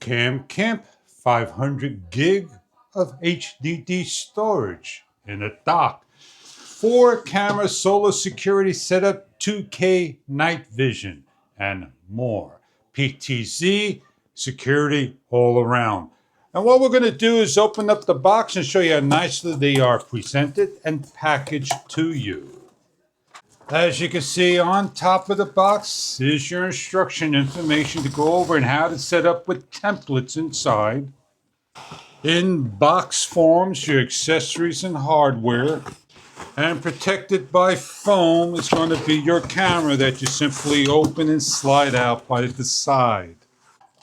CAMCAMP 500 gig of HDD storage in a dock. 4 camera solar security setup, 2K night vision, and more. PTZ security all around. And what we're going to do is open up the box and show you how nicely they are presented and packaged to you. As you can see, on top of the box is your instruction information to go over and how to set up with templates inside. In box forms, your accessories and hardware. And protected by foam is going to be your camera that you simply open and slide out by the side.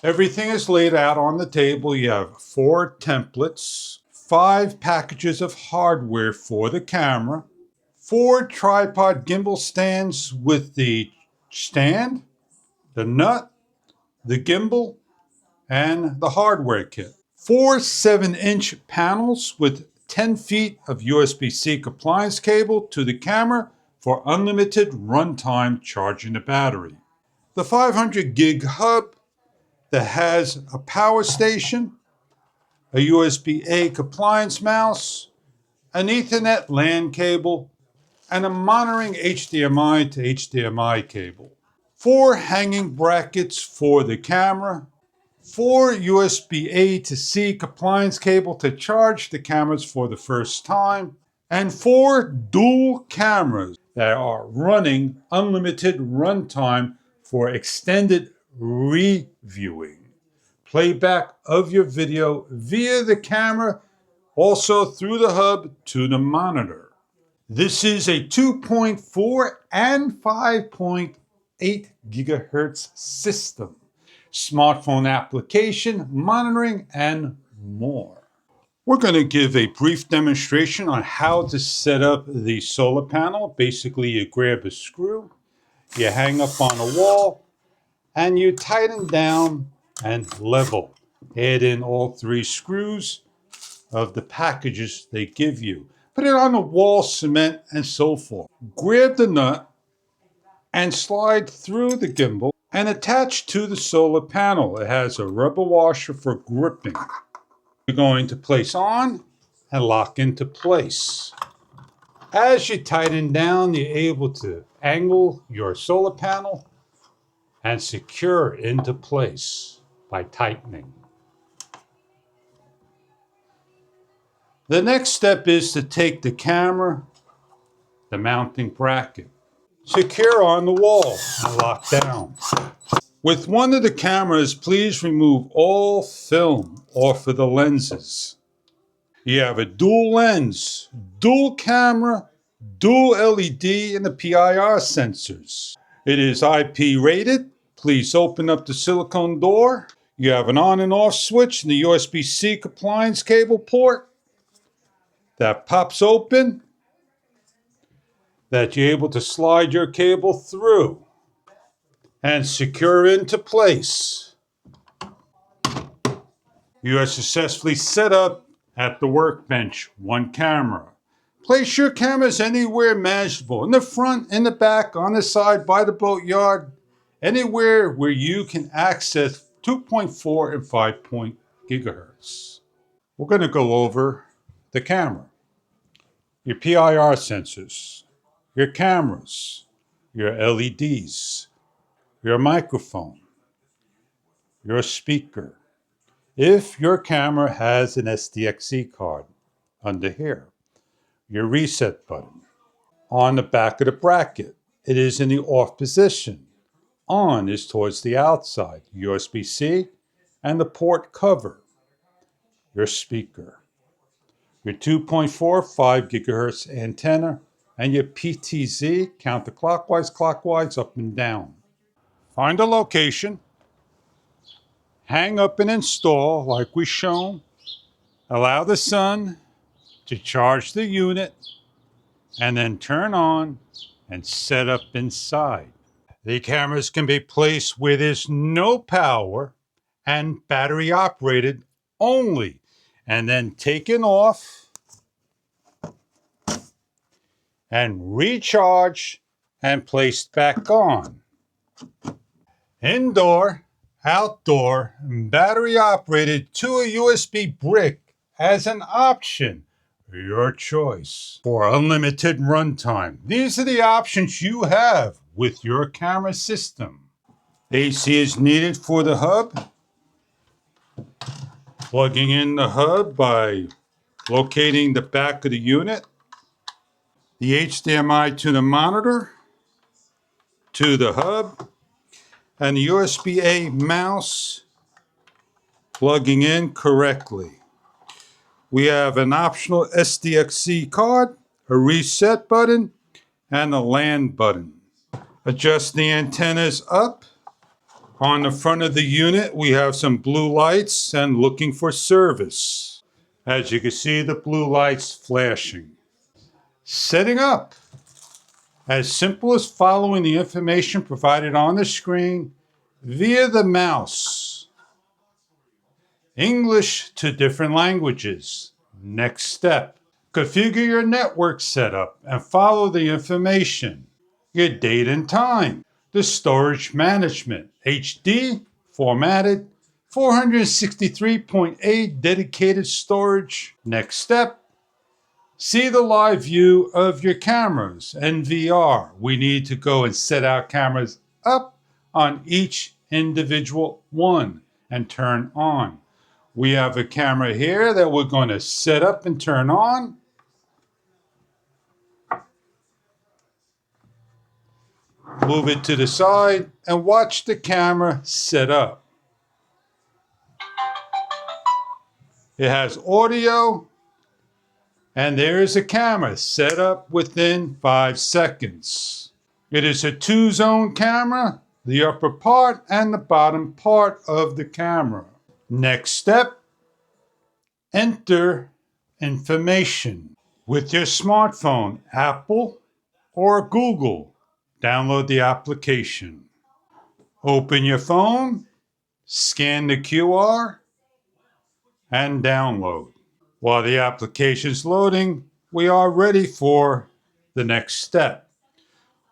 Everything is laid out on the table. You have 4 templates, 5 packages of hardware for the camera, 4 tripod gimbal stands with the stand, the nut, the gimbal, and the hardware kit. 4 7-inch panels with 10 feet of USB-C compliance cable to the camera for unlimited runtime charging the battery. The 500 gig hub that has a power station, a USB-A compliance mouse, an Ethernet LAN cable, and a monitoring HDMI to HDMI cable. 4 hanging brackets for the camera, 4 USB-A to C compliance cable to charge the cameras for the first time, and 4 dual cameras that are running unlimited runtime for extended reviewing. Playback of your video via the camera, also through the hub to the monitor. This is a 2.4 and 5.8 gigahertz system, smartphone application, monitoring, and more. We're going to give a brief demonstration on how to set up the solar panel. Basically, you grab a screw, you hang up on a wall, and you tighten down and level. Add in all 3 screws of the packages they give you. Put it on the wall, cement, and so forth. Grab the nut and slide through the gimbal and attach to the solar panel. It has a rubber washer for gripping. You're going to place on and lock into place. As you tighten down, you're able to angle your solar panel and secure into place by tightening. The next step is to take the camera, the mounting bracket, secure on the wall and lock down. With one of the cameras, please remove all film off of the lenses. You have a dual lens, dual camera, dual LED, and the PIR sensors. It is IP rated. Please open up the silicone door. You have an on and off switch and the USB-C compliance cable port that pops open, that you're able to slide your cable through and secure into place. You are successfully set up at the workbench, 1 camera. Place your cameras anywhere manageable, in the front, in the back, on the side, by the boatyard, anywhere where you can access 2.4 and 5 gigahertz. We're going to go over the camera, your PIR sensors, your cameras, your LEDs, your microphone, your speaker. If your camera has an SDXC card, under here, your reset button. On the back of the bracket, it is in the off position. On is towards the outside, USB-C, and the port cover, your speaker, your 2.4, 5 gigahertz antenna, and your PTZ, counterclockwise, clockwise, up and down. Find a location, hang up and install like we've shown. Allow the sun to charge the unit, and then turn on and set up inside. The cameras can be placed where there's no power and battery operated only, and then taken off and recharged and placed back on. Indoor outdoor, battery operated to a USB brick as an option. Your choice. For unlimited runtime, these are the options you have with your camera system. AC is needed for the hub. Plugging in the hub by locating the back of the unit. The HDMI to the monitor, to the hub, and the USB-A mouse plugging in correctly. We have an optional SDXC card, a reset button, and a LAN button. Adjust the antennas up. On the front of the unit, we have some blue lights and looking for service. As you can see, the blue lights flashing. Setting up. As simple as following the information provided on the screen via the mouse. English to different languages. Next step. Configure your network setup and follow the information. Your date and time. The storage management. HD, formatted, 463.8 dedicated storage. Next step. See the live view of your cameras and VR. We need to go and set our cameras up on each individual one and turn on. We have a camera here that we're going to set up and turn on. Move it to the side and watch the camera set up. It has audio, and there is a camera set up within 5 seconds. It is a 2-zone camera, the upper part and the bottom part of the camera. Next step, enter information. With your smartphone, Apple or Google, download the application. Open your phone, scan the QR, and download. While the application is loading, we are ready for the next step.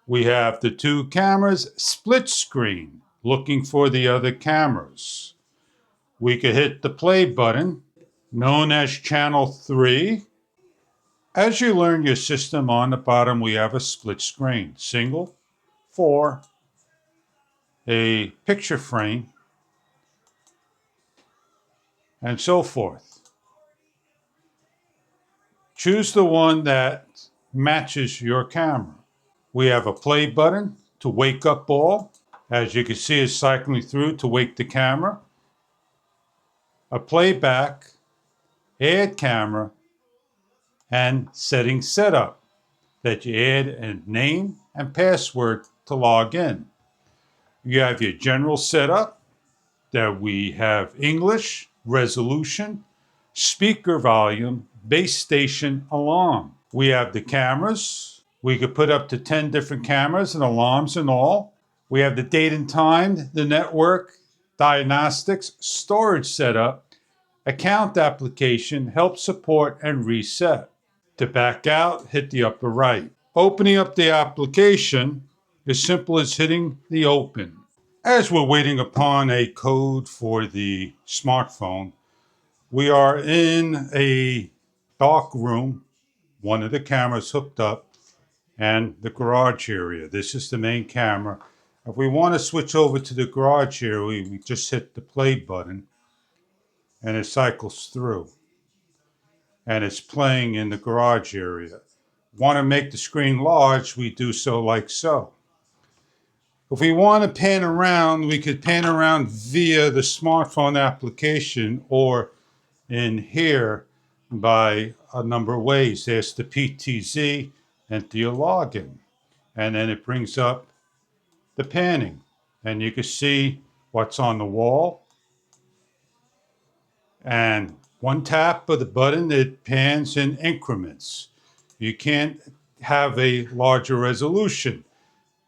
We have the 2 cameras split screen, looking for the other cameras. We could hit the play button, known as channel 3. As you learn your system, on the bottom we have a split screen, single, 4, a picture frame, and so forth. Choose the one that matches your camera. We have a play button to wake up all. As you can see, it's cycling through to wake the camera. A playback, add camera, and setting setup that you add a name and password to log in. You have your general setup that we have English, resolution, speaker volume, base station, alarm. We have the cameras. We could put up to 10 different cameras and alarms and all. We have the date and time, the network, diagnostics, storage setup, account application, help support, and reset. To back out, hit the upper right. Opening up the application is simple as hitting the open. As we're waiting upon a code for the smartphone, we are in a dark room, one of the cameras hooked up, and the garage area. This is the main camera. If we want to switch over to the garage area, we just hit the play button and it cycles through. And it's playing in the garage area. Want to make the screen large, we do so like so. If we want to pan around, we could pan around via the smartphone application or in here by a number of ways. There's the PTZ, enter your login, and then it brings up the panning, and you can see what's on the wall. And one tap of the button, it pans in increments. You can't have a larger resolution.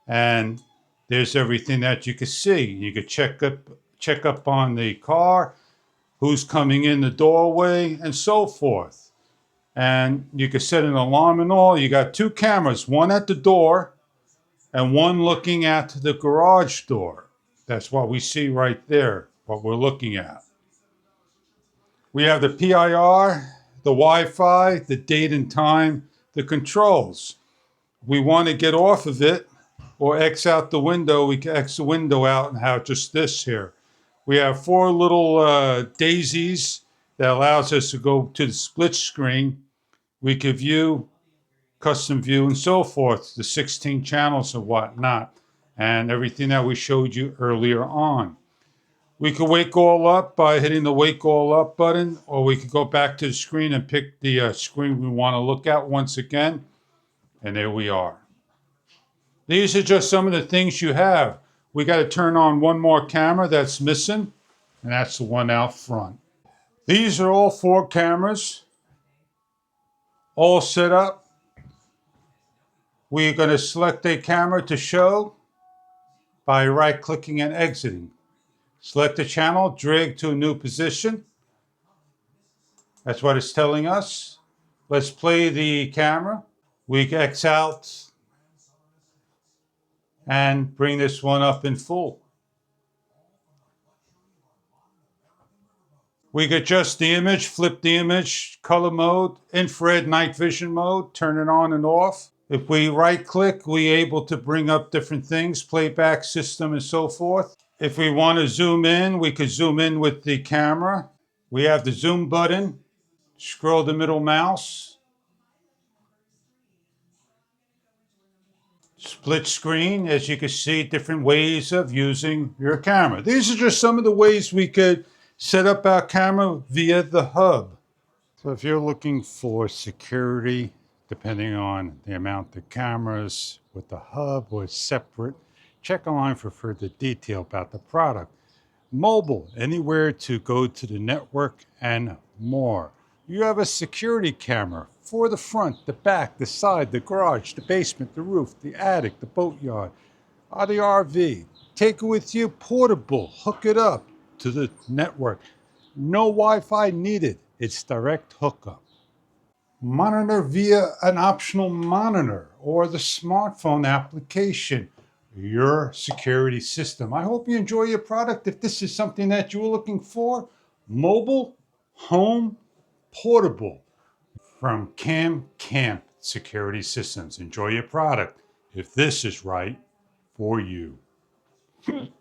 And there's everything that you can see. You can check up on the car, who's coming in the doorway, and so forth. And you can set an alarm and all. You got 2 cameras, one at the door and one looking at the garage door. That's what we see right there, what we're looking at. We have the PIR, the Wi-Fi, the date and time, the controls. We want to get off of it or X out the window. We can X the window out and have just this here. We have four little daisies that allows us to go to the split screen. We can view, custom view, and so forth, the 16 channels and whatnot, and everything that we showed you earlier on. We could wake all up by hitting the wake all up button, or we could go back to the screen and pick the screen we want to look at once again. And there we are. These are just some of the things you have. We got to turn on one more camera that's missing, and that's the one out front. These are all four cameras, all set up. We're going to select a camera to show by right-clicking and exiting. Select the channel, drag to a new position. That's what it's telling us. Let's play the camera. We X out and bring this one up in full. We could adjust the image, flip the image, color mode, infrared night vision mode, turn it on and off. If we right click, we're able to bring up different things, playback system and so forth. If we want to zoom in, we could zoom in with the camera. We have the zoom button, scroll the middle mouse, split screen, as you can see, different ways of using your camera. These are just some of the ways we could set up our camera via the hub. So if you're looking for security, depending on the amount of cameras with the hub or separate, check online for further detail about the product. Mobile, anywhere to go to the network and more. You have a security camera for the front, the back, the side, the garage, the basement, the roof, the attic, the boatyard, or the RV. Take it with you, portable, hook it up to the network. No Wi-Fi needed. It's direct hookup. Monitor via an optional monitor or the smartphone application, your security system. I hope you enjoy your product. If this is something that you're looking for, mobile, home, portable, from CAMCAMP Security Systems. Enjoy your product if this is right for you.